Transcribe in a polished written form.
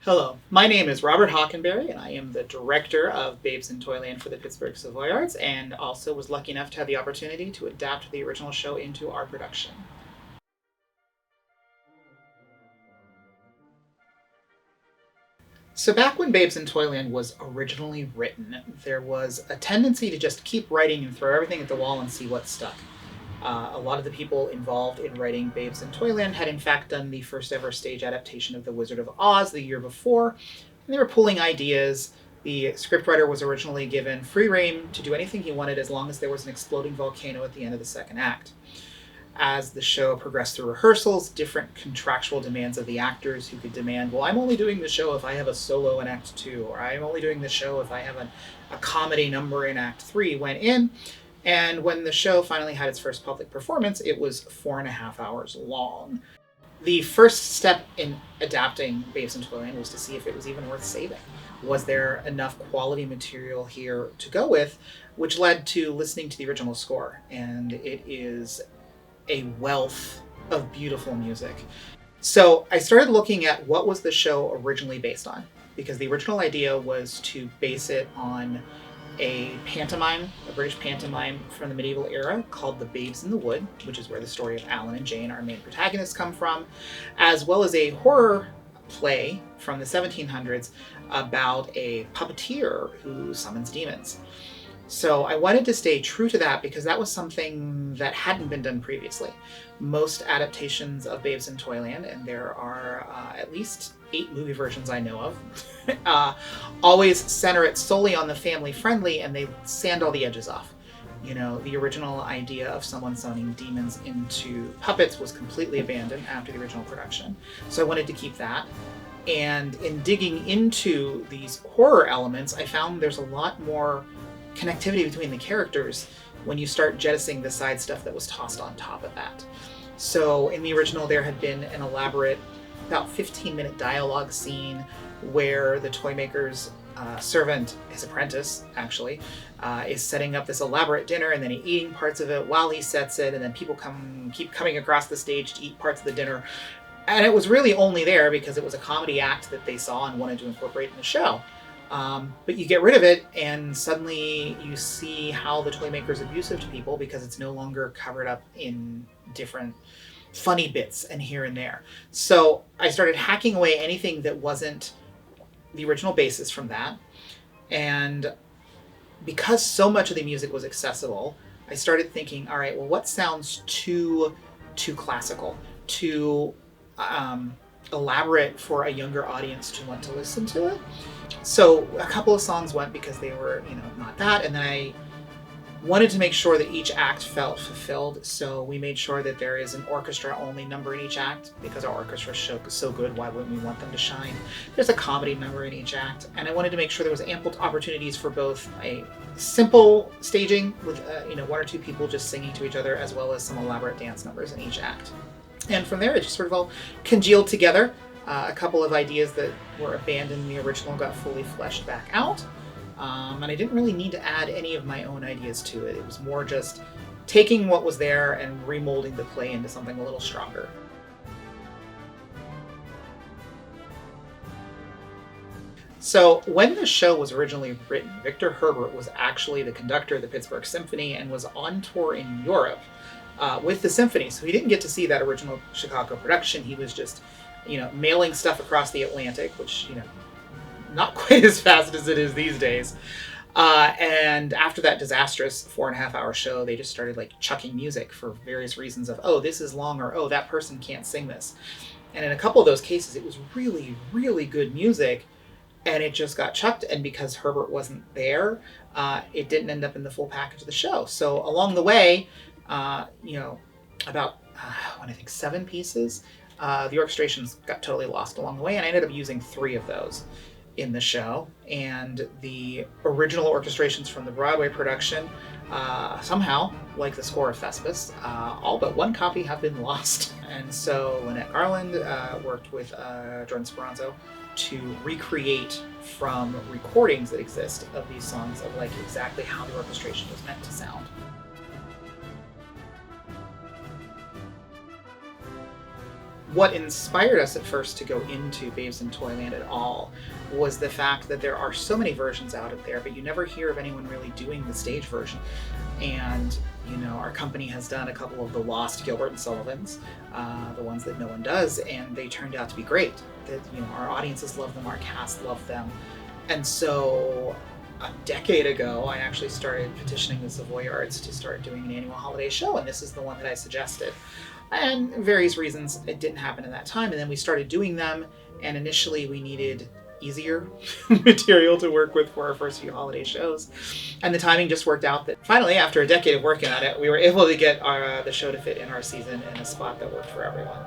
Hello, my name is Robert Hockenberry, and I am the director of Babes in Toyland for the Pittsburgh Savoy Arts, and also was lucky enough to have the opportunity to adapt the original show into our production. So, back when Babes in Toyland was originally written, there was a tendency to just keep writing and throw everything at the wall and see what stuck. A lot of the people involved in writing Babes in Toyland had, in fact, done the first ever stage adaptation of The Wizard of Oz the year before, and they were pulling ideas. The scriptwriter was originally given free rein to do anything he wanted as long as there was an exploding volcano at the end of the second act. As the show progressed through rehearsals, different contractual demands of the actors who could demand, well, I'm only doing the show if I have a solo in Act 2, or I'm only doing the show if I have a comedy number in Act 3, went in. And when the show finally had its first public performance, it was 4.5 hours long. The first step in adapting Babes in Toyland was to see if it was even worth saving. Was there enough quality material here to go with, which led to listening to the original score. And it is a wealth of beautiful music. So I started looking at what was the show originally based on, because the original idea was to base it on a pantomime, a British pantomime from the medieval era called The Babes in the Wood, which is where the story of Alan and Jane, our main protagonists, come from, as well as a horror play from the 1700s about a puppeteer who summons demons. So I wanted to stay true to that because that was something that hadn't been done previously. Most adaptations of Babes in Toyland, and there are at least 8 movie versions I know of, always center it solely on the family friendly, and they sand all the edges off. You know, the original idea of someone summoning demons into puppets was completely abandoned after the original production. So I wanted to keep that. And in digging into these horror elements, I found there's a lot more connectivity between the characters when you start jettisoning the side stuff that was tossed on top of that. So in the original, there had been an elaborate, about 15-minute dialogue scene where the toymaker's servant, his apprentice actually, is setting up this elaborate dinner, and then he's eating parts of it while he sets it, and then people keep coming across the stage to eat parts of the dinner. And it was really only there because it was a comedy act that they saw and wanted to incorporate in the show. But you get rid of it, and suddenly you see how the toymaker is abusive to people because it's no longer covered up in different funny bits and here and there. So I started hacking away anything that wasn't the original basis from that. And because so much of the music was accessible, I started thinking, all right, well, what sounds too classical, too elaborate for a younger audience to want to listen to it? So a couple of songs went because they were, not that. And then I wanted to make sure that each act felt fulfilled. So we made sure that there is an orchestra-only number in each act because our orchestra show is so good. Why wouldn't we want them to shine? There's a comedy number in each act. And I wanted to make sure there was ample opportunities for both a simple staging with, 1 or 2 people just singing to each other, as well as some elaborate dance numbers in each act. And from there, it just sort of all congealed together. A couple of ideas that were abandoned in the original got fully fleshed back out. And I didn't really need to add any of my own ideas to it. It was more just taking what was there and remolding the play into something a little stronger. So when the show was originally written, Victor Herbert was actually the conductor of the Pittsburgh Symphony and was on tour in Europe with the symphony. So he didn't get to see that original Chicago production. He was just mailing stuff across the Atlantic, which, not quite as fast as it is these days. And after that disastrous 4.5-hour show, they just started chucking music for various reasons of, oh, this is long, or oh, that person can't sing this. And in a couple of those cases, it was really, really good music, and it just got chucked. And because Herbert wasn't there, it didn't end up in the full package of the show. So along the way, about, I think 7 pieces, the orchestrations got totally lost along the way, and I ended up using 3 of those in the show. And the original orchestrations from the Broadway production, somehow, like the score of Thespis, all but 1 copy have been lost. And so Lynette Garland worked with Jordan Speranzo to recreate from recordings that exist of these songs of exactly how the orchestration was meant to sound. what inspired us at first to go into Babes in Toyland at all was the fact that there are so many versions out there, but you never hear of anyone really doing the stage version. And our company has done a couple of the lost Gilbert and Sullivans, the ones that no one does, and they turned out to be great. That our audiences love them, our cast loved them, and so a decade ago, I actually started petitioning the Savoy Arts to start doing an annual holiday show, and this is the one that I suggested. And various reasons it didn't happen at that time, and then we started doing them, and initially we needed easier material to work with for our first few holiday shows, and the timing just worked out that finally, after a decade of working on it, we were able to get the show to fit in our season in a spot that worked for everyone.